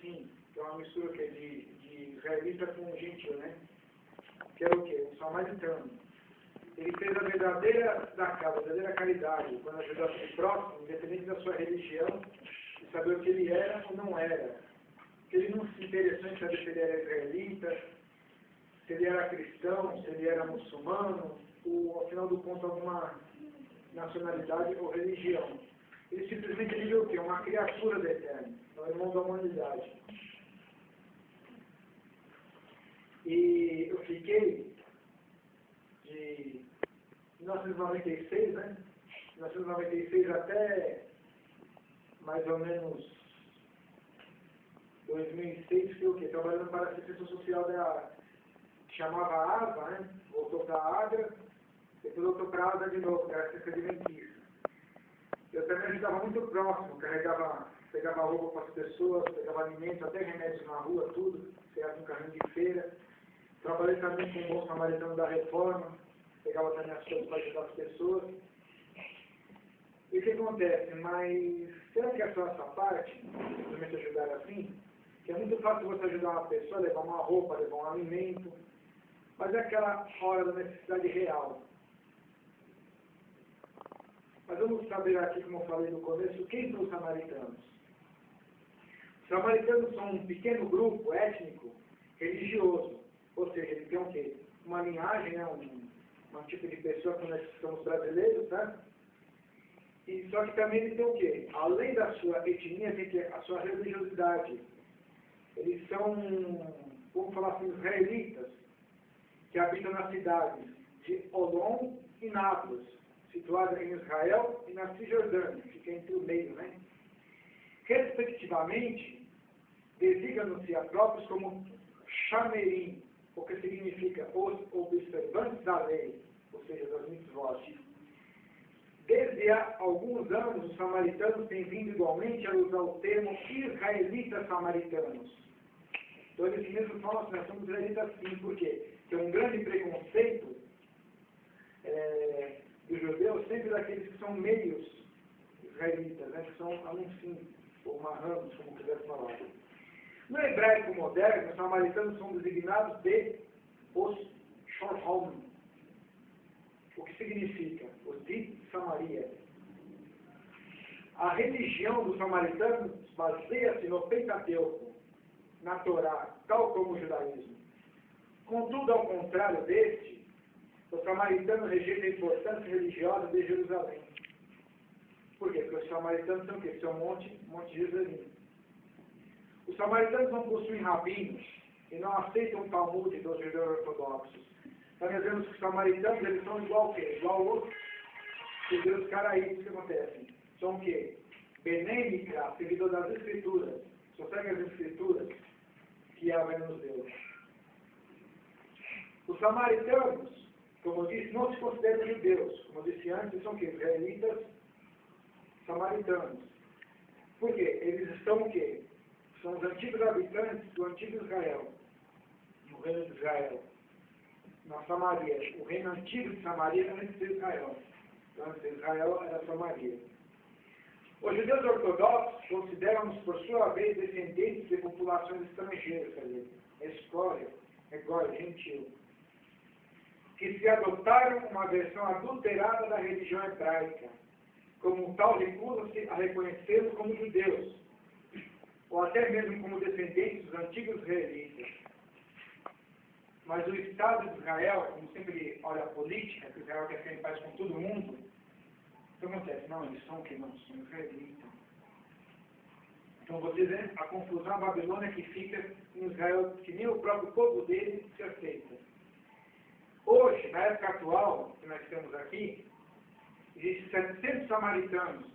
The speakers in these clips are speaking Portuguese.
Sim, que é uma mistura que é de israelita com gentil, né? Que era o quê? Um samaritano. Ele fez a verdadeira caridade, quando ajudou o próximo, independente da sua religião, e saber o que ele era ou não era. Ele não se interessou em saber se ele era israelita, se ele era cristão, se ele era muçulmano, ou, ao final do conto, alguma nacionalidade ou religião. Ele simplesmente viu o quê? Uma criatura do Eterno, é o irmão da humanidade. E eu fiquei de 1996, né? 1996 até mais ou menos 2006, que eu quê? Trabalhando para a assistência social que chamava ASA, né? Voltou para a AGRA, depois voltou para a ASA de novo, que era assistência alimentícia. Eu também ajudava muito próximo, pegava roupa para as pessoas, pegava alimentos, até remédios na rua, tudo, pegava um carrinho de feira. Trabalhei também com o bom samaritano da reforma, pegava também as coisas para ajudar as pessoas. E o que acontece? Mas será que é só essa parte, simplesmente ajudar assim? Que é muito fácil você ajudar uma pessoa, levar uma roupa, levar um alimento, mas é aquela hora da necessidade real. Mas vamos saber aqui, como eu falei no começo, quem são os samaritanos? Os samaritanos são um pequeno grupo étnico religioso, ou seja, eles têm o quê? Uma linhagem, né? um tipo de pessoa que nós somos brasileiros, né? E só que também eles têm o quê? Além da sua etnia, tem a sua religiosidade. Eles são, vamos falar assim, israelitas, que habitam nas cidades de Olom e Nápoles, situada em Israel e na Cisjordânia, que fica entre o meio, né? Respectivamente, designam-se a próprios como Shamerim, o que significa os observantes da lei, ou seja, das mitzvot. Desde há alguns anos, os samaritanos têm vindo igualmente a usar o termo israelitas samaritanos. Então eles mesmos falam assim, nós somos israelitas sim, por quê? Tem um grande preconceito dos judeus, sempre daqueles que são meios israelitas, né, que são anuncim, ou marranos, como quiser falar. No hebraico moderno, os samaritanos são designados de os Shorholm, o que significa os de Samaria. A religião dos samaritanos baseia-se no Pentateuco, na Torá, tal como o judaísmo. Contudo, ao contrário deste, os samaritanos rejeitam a importância religiosa de Jerusalém. Por quê? Porque os samaritanos são o quê? São Monte Jerusalém. Os samaritanos não possuem rabinos e não aceitam o Talmud dos judeus ortodoxos. Então, nós vemos que os samaritanos, eles são igual o quê? Igual aos judeus caraíbos que acontecem. São o quê? Benem Mikra, seguidor das Escrituras. Só segue as Escrituras que Yahvé nos deu. Os samaritanos, como eu disse, não se consideram judeus. Como eu disse antes, são o quê? Israelitas samaritanos. Por quê? Eles estão o quê? São os antigos habitantes do antigo Israel, no reino de Israel. Na Samaria, o reino antigo de Samaria antes de Israel. Então, antes de Israel era Samaria. Os judeus ortodoxos consideram-nos, por sua vez, descendentes de populações estrangeiras, quer dizer, escória, gentil, que se adotaram uma versão adulterada da religião hebraica. Como tal, recusam-se a reconhecê-los como judeus, ou até mesmo como descendentes dos antigos israelitas. Mas o Estado de Israel, como sempre olha a política, que Israel quer ser em paz com todo mundo, o que acontece? Não, eles são o que? Não, são israelitas. Então você vê a confusão babilônica que fica em Israel, que nem o próprio povo dele se aceita. Hoje, na época atual, que nós temos aqui, existem 700 samaritanos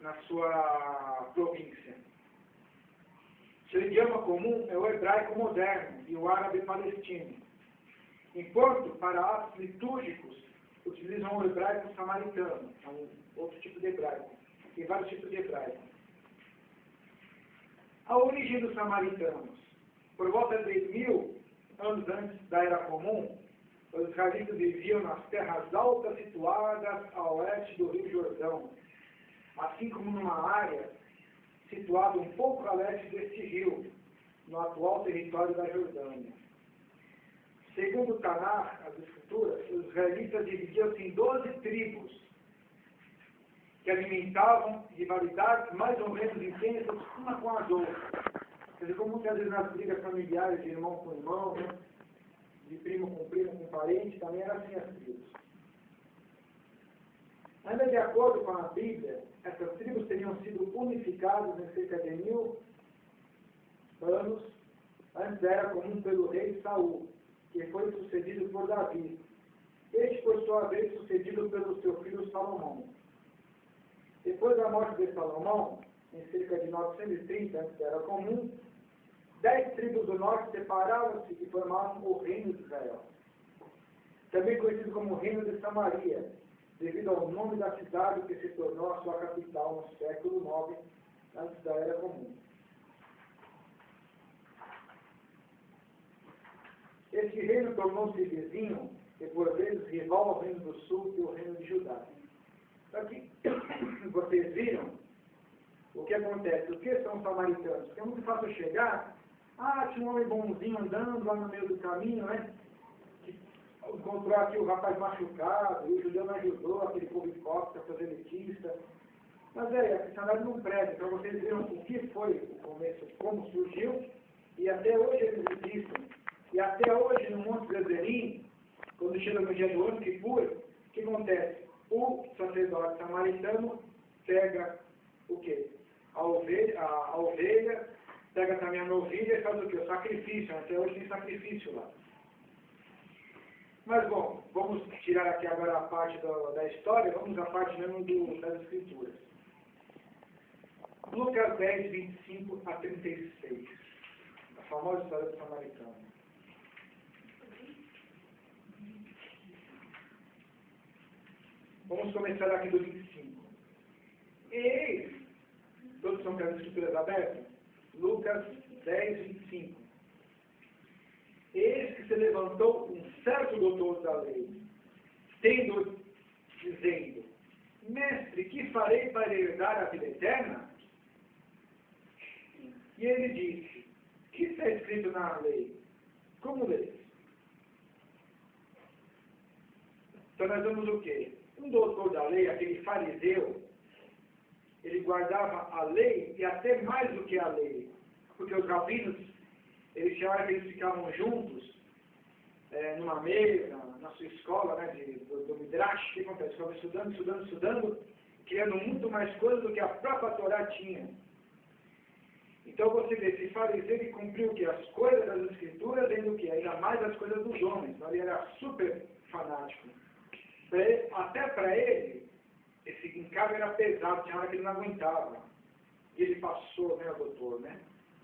na sua província. Seu idioma comum é o hebraico moderno e o árabe palestino. Enquanto, para atos litúrgicos, utilizam o hebraico samaritano, é um outro tipo de hebraico. Tem vários tipos de hebraico. A origem dos samaritanos. Por volta de 1000 anos antes da Era Comum, os israelitas viviam nas terras altas situadas a oeste do Rio Jordão, assim como numa área situado um pouco a leste deste rio, no atual território da Jordânia. Segundo Tanar, as Escrituras, os israelitas dividiam-se em 12 tribos, que alimentavam rivalidades mais ou menos intensas uma com as outras. Quer dizer, como muitas vezes nas brigas familiares de irmão com irmão, né? De primo com parente, também era assim as tribos. Ainda de acordo com a Bíblia, essas tribos teriam sido unificadas em cerca de 1000 anos antes da era comum pelo rei Saul, que foi sucedido por Davi. Este, por sua vez, sucedido pelo seu filho Salomão. Depois da morte de Salomão, em cerca de 930 antes da era comum, 10 tribos do norte separaram-se e formaram o Reino de Israel, também conhecido como o Reino de Samaria, devido ao nome da cidade que se tornou a sua capital no século IX, antes da Era Comum. Este reino tornou-se vizinho e, por vezes, rival ao Reino do Sul e ao Reino de Judá. Aqui, vocês viram o que acontece. O que são os samaritanos? Porque é muito fácil chegar, tinha um homem bonzinho andando lá no meio do caminho, né? Encontrou aqui o rapaz machucado, e o judeu não ajudou, aquele povo hipócrita, proselitista. Mas a cristandade não presta. Então vocês viram o que foi o começo, como surgiu, e até hoje eles existem. E até hoje, no Monte Gerizim, quando chega no dia do Yom Kippur, o que acontece? O sacerdote samaritano pega o quê? A ovelha, pega também a novilha e faz o quê? O sacrifício. Até hoje tem sacrifício lá. Mas, bom, vamos tirar aqui agora a parte da história, vamos à parte mesmo das Escrituras. Lucas 10, 25 a 36. A famosa história do samaritano. Vamos começar aqui do 25. Eis, todos são com as Escrituras abertas? Lucas 10, 25. Eis que se levantou um certo doutor da lei, dizendo, Mestre, que farei para herdar a vida eterna? E ele disse, que está escrito na lei? Como lês? Então nós vemos o quê? Um doutor da lei, aquele fariseu, ele guardava a lei e até mais do que a lei. Porque os rabinos, eles chamaram que eles ficavam juntos, numa mesa, na sua escola, né, do Midrash. O que acontece? Ficavam estudando, criando muito mais coisas do que a própria Torá tinha. Então você vê, esse fariseu, ele cumpriu o que? As coisas das Escrituras, ainda o que? Ainda mais as coisas dos homens. Então ele era super fanático. Até para ele, esse encargo era pesado, tinha hora que ele não aguentava. E ele passou, né, doutor, né?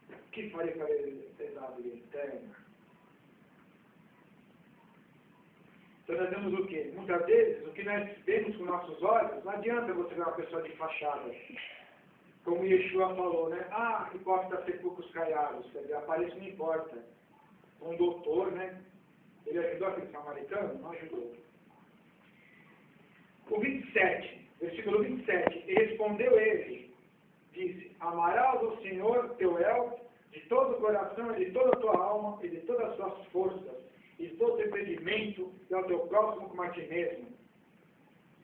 O que faria para ele pesado e eterno? Então nós vemos o quê? Muitas vezes, o que nós vemos com nossos olhos, não adianta você ver uma pessoa de fachada. Como Yeshua falou, né? Hipócrita sepulcros caiados, quer dizer, a aparência não importa. Um doutor, né? Ele ajudou aquele samaritano? Não ajudou. O 27, versículo 27, e respondeu ele, disse, amarás o Senhor teu El de todo o coração e de toda a tua alma e de todas as tuas forças e de todo o teu entendimento e ao teu próximo como a ti mesmo.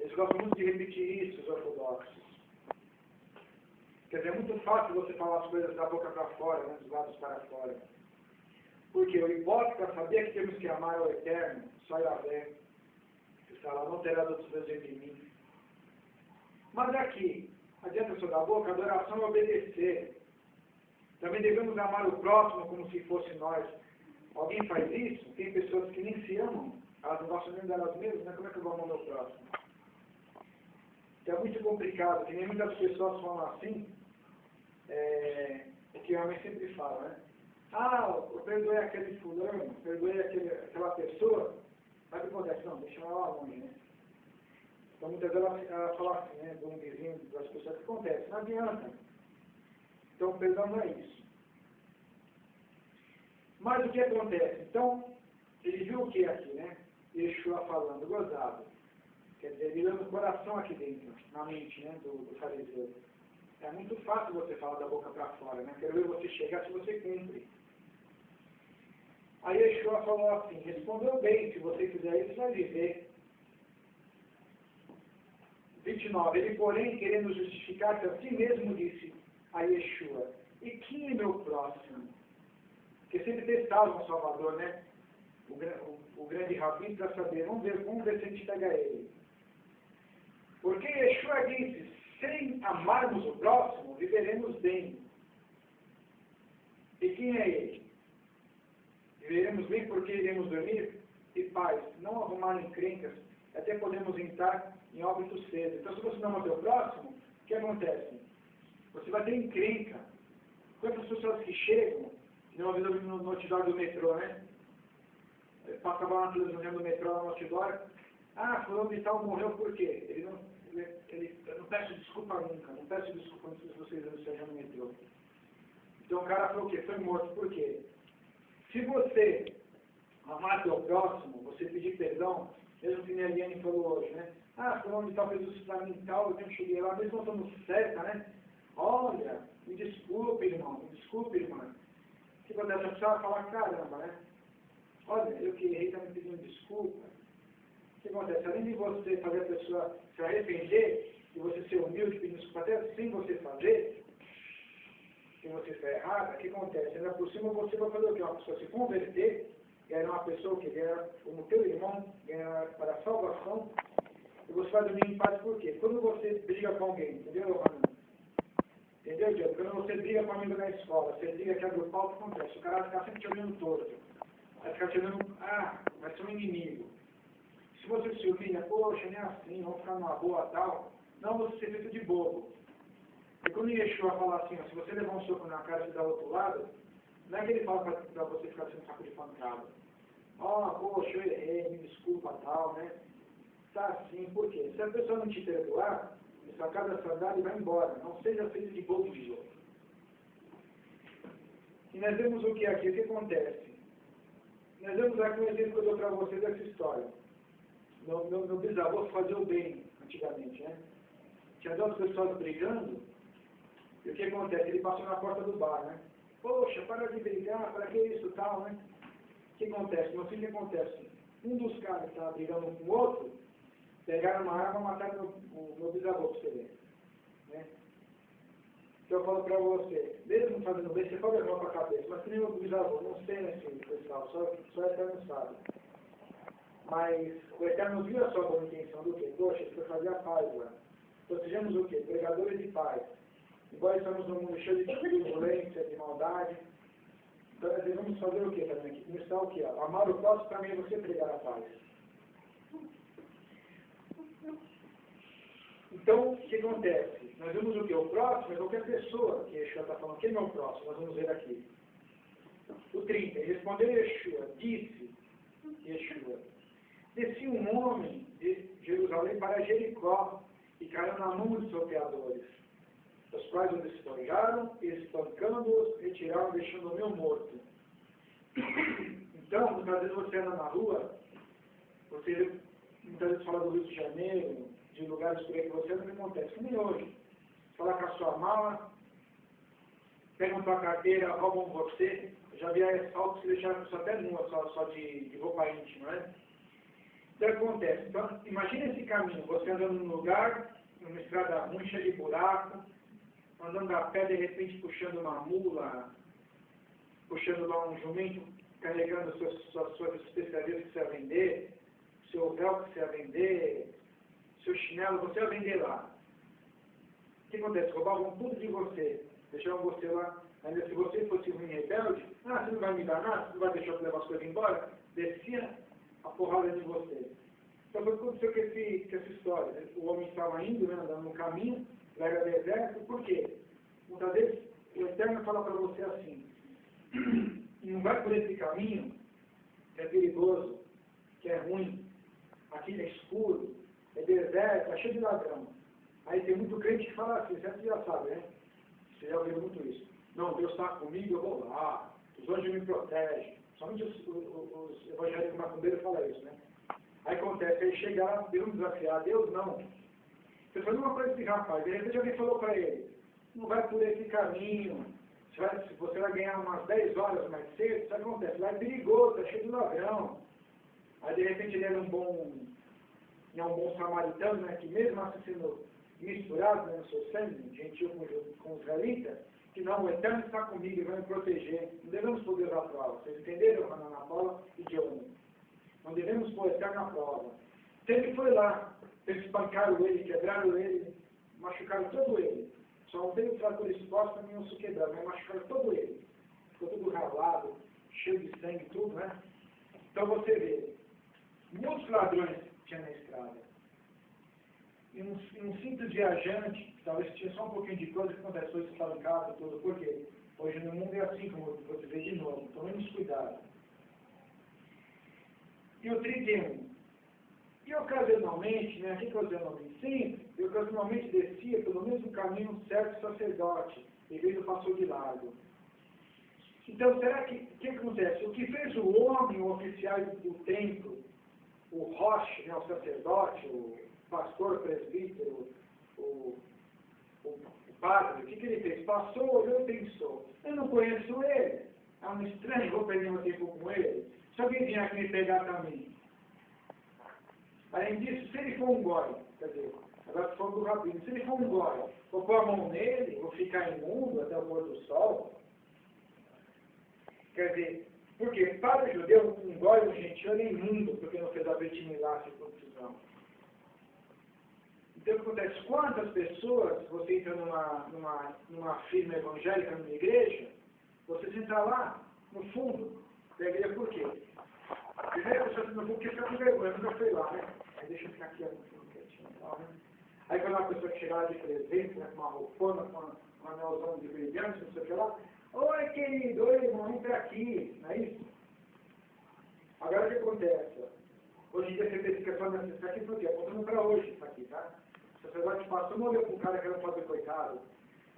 Eles gostam muito de repetir isso, os ortodoxos. Quer dizer, é muito fácil você falar as coisas da boca para fora, né, dos lados para fora. Porque o hipócrita sabia que temos que amar ao Eterno, só Yahvé. Ela não terá outros deuses de mim. Mas aqui, adianta só da boca, adoração é obedecer. Também devemos amar o próximo como se fosse nós. Alguém faz isso? Tem pessoas que nem se amam, elas não gostam nem delas mesmas, né? Como é que eu vou amar o meu próximo? Então é muito complicado, que nem muitas pessoas falam assim, o que a mãe sempre fala, né? Eu perdoei aquele fulano, perdoei aquela pessoa. Mas o que acontece? Não, deixa ela lá longe, né? Então muitas vezes ela fala assim, né, do vizinho, das pessoas, o que acontece? Não adianta. Então o perdão não é isso. Mas o que acontece? Então, ele viu o que aqui, né? Yeshua falando, gozado. Quer dizer, ele deu no coração aqui dentro, na mente, né, do fariseu. É muito fácil você falar da boca para fora, né? Quero ver você chegar se você cumpre. Aí Yeshua falou assim, respondeu bem, se você fizer isso, vai viver. 29, ele porém, querendo justificar-se a si mesmo, disse a Yeshua, e quem é meu próximo? Porque sempre testavam o Salvador, né? O grande Rabi para saber, vamos ver se a gente pega ele. Porque Yeshua disse, sem amarmos o próximo, viveremos bem. E quem é ele? Viveremos bem porque iremos dormir e paz, não arrumar encrencas, até podemos entrar em óbito cedo. Então, se você não ama o teu próximo, o que acontece? Você vai ter encrenca. Quantas pessoas que chegam, que uma vez eu vi no outdoor do metrô, né? Eu passava lá na televisão do metrô, no outdoor, fulano de tal morreu por quê? Eu não peço desculpa nunca, não peço desculpa se vocês não estejam no metrô. Então o cara falou o quê? Foi morto por quê? Se você amar teu próximo, você pedir perdão, mesmo que a Eliane falou hoje, né? Fulano de tal fez isso pra mim e tal, eu cheguei lá, mesmo não estamos certa, né? Olha, me desculpe, irmão, me desculpe, irmã. Se você precisava falar, caramba, né? Olha, eu que errei, está me pedindo desculpa. O que acontece? Além de você fazer a pessoa se arrepender, e você ser humilde, pedir desculpa até sem você fazer, se você está errado, o que acontece? Ainda por cima você vai fazer o quê? Uma pessoa se converter, ganhar uma pessoa que ganha como teu irmão, ganhar para a salvação, e você vai dormir em paz por quê? Quando você briga com alguém, entendeu, Ramon? Entendeu, Diego? Quando você briga com um amigo na escola, você briga, quebra o pau, o que acontece? O cara vai ficar sempre te olhando torto. Vai ficar te olhando, vai ser um inimigo. Se você se humilha, poxa, nem assim, vamos ficar numa boa tal, não você ser feito de bobo. E quando Yeshua fala assim, se você levar um soco na cara e dar outro lado, não é que ele fala para você ficar sem saco de pancada. Poxa, eu errei, me desculpa, tal, né? Tá assim, por quê? Se a pessoa não te perdoar, sua casa saudade vai embora. Não seja feito de bobo de outro. E nós vemos o que aqui? O que acontece? Nós vemos aqui um exemplo que eu dou para vocês dessa história. Meu bisavô fazia o bem, antigamente, né? Tinha duas pessoas brigando, e o que acontece? Ele passou na porta do bar, né? Poxa, para de brigar, para que isso tal, né? O que acontece? No fim, o que acontece? Um dos caras que estava brigando com o outro, pegaram uma arma e mataram o meu bisavô, para você ver. Né? Então eu falo para você, mesmo fazendo bem, você pode levar para a cabeça, mas que nem o bisavô, não sei assim, pessoal, só o Eterno sabe. Mas o Eterno viu a sua boa intenção do quê? Poxa, você fazer a paz lá. Então sejamos o quê? Pregadores de paz. Embora estamos num mundo cheio de violência, de maldade, então nós devemos fazer o quê também aqui? Começar o quê? Amar o próximo também é você pregar a paz. Então, o que acontece? Nós vemos o quê? O próximo é qualquer pessoa que Yeshua está falando. Quem é o próximo? Nós vamos ver aqui. O 30. Ele respondeu Yeshua, disse Yeshua, descia um homem de Jerusalém para Jericó e caiu na mão dos salteadores, os quais o despojaram e, espancando-os, retiraram, deixando o meu morto. Então, muitas vezes você anda na rua, você muitas vezes fala do Rio de Janeiro, de lugares por aí que você não acontece, que nem hoje. Falar com a sua mala, pegam tua carteira, roubam você, já vi assaltos que deixaram a pessoa até nua, só de roupa íntima, né? Então, o que acontece? Então, imagina esse caminho, você andando num lugar, numa estrada ruim, cheia de buraco, andando a pé, de repente puxando uma mula, puxando lá um jumento, carregando suas especiarias que você vai vender, seu véu que você vai vender, seu chinelo, você vai vender lá. O que acontece? Roubavam tudo de você, deixavam você lá. Ainda se você fosse ruim rebelde, você não vai me dar nada, você não vai deixar eu levar as coisas embora, descia a porrada de você. Então foi o que aconteceu com essa história. O homem estava indo, né, andando no caminho, era deserto, por quê? Muitas vezes o Eterno fala para você assim, não vai por esse caminho, que é perigoso, que é ruim, aqui é escuro, é deserto, é cheio de ladrão. Aí tem muito crente que fala assim, você já sabe, né? Você já ouviu muito isso. Não, Deus está comigo, eu vou lá, os anjos me protegem. Somente os evangélicos macumbeiros falam isso, né? Aí acontece, aí chega lá, Deus desafiar, Deus não. Você falou uma coisa assim, rapaz, de repente alguém falou para ele, não vai por esse caminho. Você vai ganhar umas 10 horas mais cedo, isso acontece. Lá é perigoso, está cheio de ladrão. Aí de repente ele é um bom samaritano, né, que mesmo assim sendo misturado, né, no seu sangue, gentil com os israelitas, que não, o Eterno está comigo e vai me proteger. Não devemos pôr Deus à prova. Vocês entenderam, Ana Paula e Johnny? Não devemos pôr o Eterno à prova. Então ele foi lá, eles espancaram ele, quebraram ele, machucaram todo ele. Só não teve fratura exposta nem osso quebrado, mas machucaram todo ele. Ficou tudo ralado, cheio de sangue, tudo, né? Então você vê, muitos ladrões tinha na estrada. E um simples viajante, talvez tinha só um pouquinho de coisa que aconteceu, isso estava em casa, tudo, porque hoje no mundo é assim, como você vê de novo, tomemos cuidado. E o 31. E ocasionalmente, né, que ocasionalmente? Sim, e ocasionalmente descia pelo mesmo caminho um certo sacerdote, e ele passou de largo. Então, será que, o que acontece? O que fez o homem, o oficial do templo, o roche, né, o sacerdote, o pastor, o presbítero, o padre, o que ele fez? Passou, olhou e pensou, eu não conheço ele, é um estranho, vou perder meu tempo com ele. Se alguém vier aqui me pegar também. Além disso, se ele for um goi, quer dizer, agora se for do rabino, se ele for um goi, vou pôr a mão nele, vou ficar imundo até o pôr do sol. Quer dizer, porque para o judeu, um goi, um gentil, ele é imundo, porque não fez a betimilá, circuncisão. Então o que acontece? Quantas pessoas, você entra numa firma evangélica, numa igreja, você senta lá, no fundo, da igreja, por quê? Primeiro a pessoa não fica com vergonha, eu nunca fui lá, né? Aí deixa eu ficar aqui, quietinho e tal, né? Aí quando uma pessoa que chega lá de presente, né, com uma roupona, com um anelzão de brilhante, não sei o que lá, oi querido, oi irmão, entra aqui, não é isso? Agora o que acontece? Hoje em dia você fica só nessa aqui por quê? Apontando para hoje isso aqui, tá? O sacerdote passou, não olhou para o cara que era fazer coitado.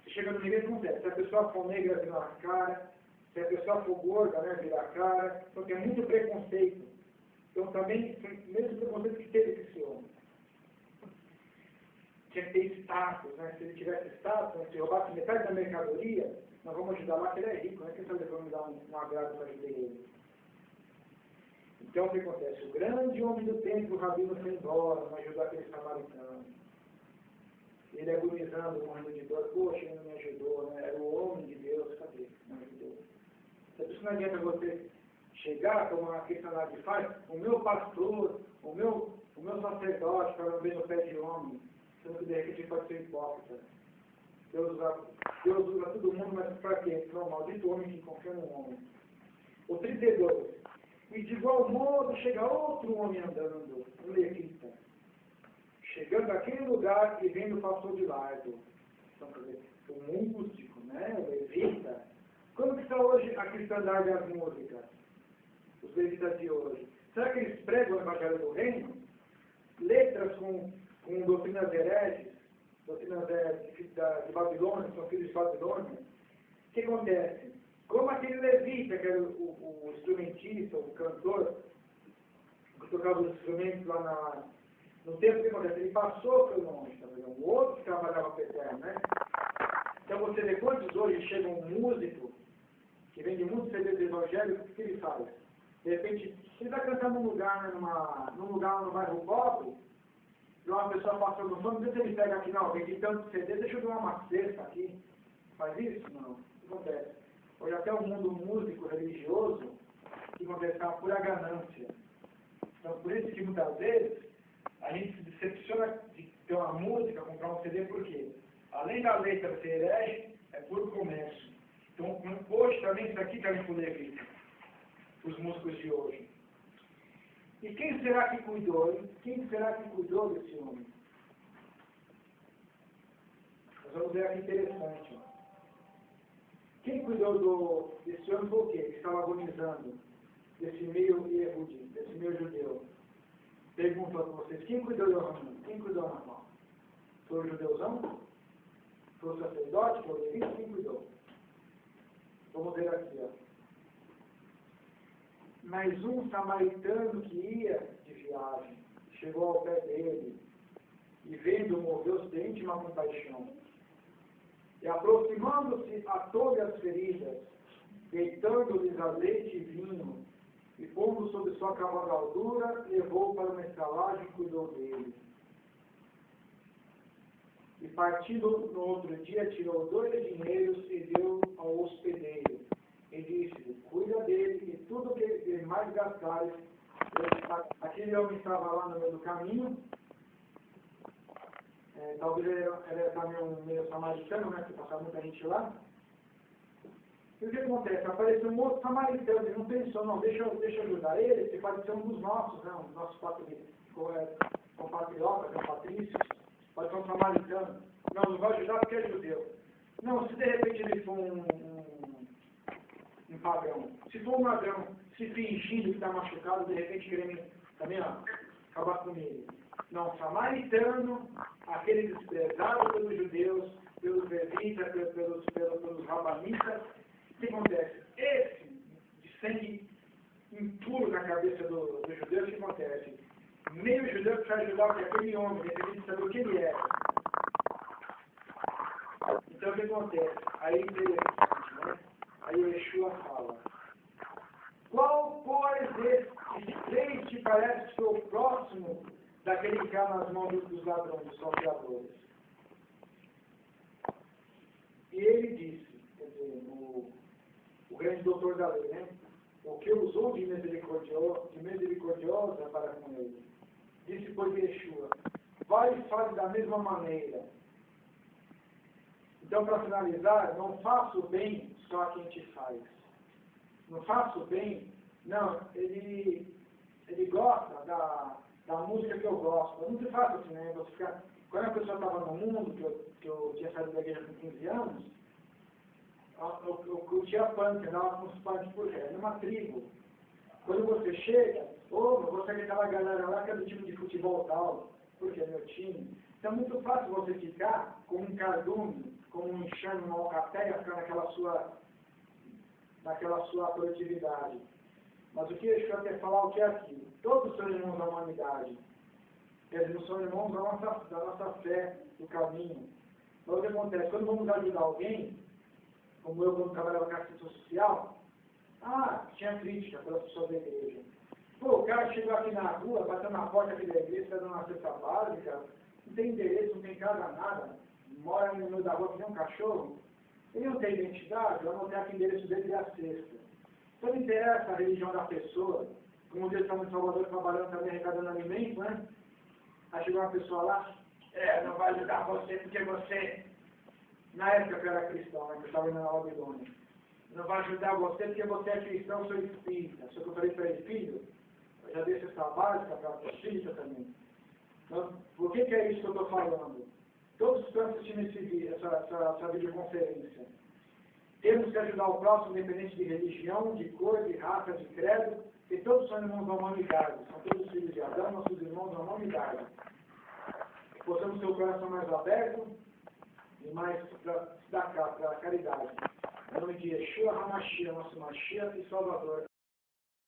Você chega no nível, acontece. Se a pessoa for negra, vira a cara. Se a pessoa for gorda, né, vira a cara. Então tem muito preconceito. Então também, mesmo preconceito que teve esse homem. Tinha que ter status, né? Se ele tivesse status, né, se roubasse metade da mercadoria, nós vamos ajudar lá, que ele é rico, né? Quem sabe vamos dar um agrado para ajudar ele. Então o que acontece? O grande homem do templo, o rabino, foi embora, não ajudou aquele samaritano. Ele agonizando, morrendo de dor, poxa, ele não me ajudou, né? Era o homem de Deus, cadê? Não ajudou. Por isso não adianta você chegar, como a cristandade faz, o meu pastor, o meu sacerdote, para não ver no pé de homem, sendo que de repente pode ser hipócrita. Deus usa todo mundo, mas para quê? Para o maldito homem que confia no homem. O 32. E de igual modo chega outro homem andando, um levita, chegando naquele lugar e vendo o pastor de largo. Então, quer dizer, o músico, né, o levita. Como que está hoje a cristandade das músicas? Os levitas de hoje. Será que eles pregam o evangelho do reino? Letras com doutrinas hereges, doutrinas de Babilônia, são filhos de Babilônia. O que acontece? Como aquele levita, que era o instrumentista, o cantor, que tocava os instrumentos lá no tempo que acontece, ele passou pelo longe, tá vendo? O outro que trabalhava para o Eterno, né? Então você vê quantos hoje chega um músico, que vende muitos CDs do Evangelho, o que ele faz? De repente, se ele vai cantar num lugar, no bairro pobre, e uma pessoa passou no som, não sei se ele pega aqui, não, vem de tanto CD, deixa eu dar uma cesta aqui. Faz isso? Não. O que acontece? Hoje até o mundo músico, religioso, que acontece é uma pura ganância. Então, por isso que muitas vezes a gente se decepciona de ter uma música, comprar um CD, por quê? Além da letra ser herege, é puro comércio. Então, hoje também isso aqui querem poder os músicos de hoje. E quem será que cuidou, hein? Quem será que cuidou desse homem? Nós vamos ver aqui interessante, ó. Quem cuidou desse homem foi o quê? Que estava agonizando, desse meio Yehudi, desse meio judeu. Pergunto a vocês, quem cuidou do Ramon? Quem cuidou na mão? Foi o judeuzão? Foi o sacerdote? Foi o levita? Quem cuidou? Vamos ver aqui, ó. Mas um samaritano que ia de viagem, chegou ao pé dele, e vendo, moveu-se de íntima compaixão. E aproximando-se a todas as feridas, deitando-lhes azeite e vinho, e pondo sobre sua cavalgadura, levou para uma estalagem e cuidou dele. E partindo no outro dia, tirou 2 dinheiros e deu ao hospedeiro. E disse: cuida dele, e tudo que ele mais gastares. Aquele homem estava lá no meio do caminho. Talvez ele era também um meio samaritano, né? Que passava muita gente lá. E o que acontece? Apareceu um outro samaritano, ele não pensou, não, deixa eu ajudar ele, ele pode ser um dos nossos, né? Um dos nossos compatriotas, né? Patrícios, pode ser um samaritano. Não vai ajudar porque é judeu. Não, se de repente ele for um pagão, se for um ladrão, se fingindo que está machucado, de repente querendo também acabar com ele. Não, samaritano, aquele desprezado pelos judeus, pelos levitas, pelos rabanitas. O que acontece? Esse de sangue impuro na cabeça do judeu, o que acontece? Meio judeu precisa ajudar aquele homem, dependendo de saber o que ele era. Então o que acontece? Aí interessante, né? Aí o Yeshua fala: qual, pois, desses 3 te parece ser o próximo daquele que cai nas mãos dos ladrões, dos salteadores? E ele disse, quer dizer, o grande doutor da lei, né? O que usou de misericordiosa para com ele. Disse, pois, Yeshua: vai e fale da mesma maneira. Então, para finalizar, não faço bem só a quem te faz. Não faço bem, não, ele gosta da música que eu gosto. Eu não se faço assim, né? Quando a pessoa estava no mundo, que eu tinha saído da igreja com 15 anos, eu curtia punk, andava com os punks por aí, numa tribo. Quando você chega, você é aquela galera lá que é do time de futebol tal, porque é meu time. Então é muito fácil você ficar como um cardume, como um enxame, uma alcateia, ficar naquela sua produtividade. Mas o que eu quero falar, o que é aquilo? Todos são irmãos da humanidade. Eles não são irmãos da nossa fé, do caminho. Mas o que acontece? Quando vamos ajudar alguém, como eu quando trabalhava com assistência social, tinha crítica pelas pessoas da igreja. O cara chegou aqui na rua, bateu na porta aqui da igreja, está dando uma cesta básica, não tem endereço, não tem casa, nada, mora no meio da rua que nem um cachorro. Ele não tem identidade, eu não tenho aqui o endereço dele e a cesta. Então não interessa a religião da pessoa, como um dia estamos em Salvador trabalhando também, arrecadando alimento, né? Aí chegou uma pessoa lá, não vai ajudar você porque você, na época que eu era cristão, né, que eu estava indo na Babilônia, não vai ajudar você porque você é cristão, sou espírita. Só que eu falei para ele: filho, eu já dei essa básica para a espírita também. Então, por que é isso que eu estou falando? Todos estão assistindo essa videoconferência. Temos que ajudar o próximo, independente de religião, de cor, de raça, de credo, e todos são irmãos da humanidade. São todos filhos de Adão, nossos irmãos da humanidade. Possamos ter o coração mais aberto e mais para a caridade. Em nome de Yeshua HaMashiach, nosso Mashiach e Salvador.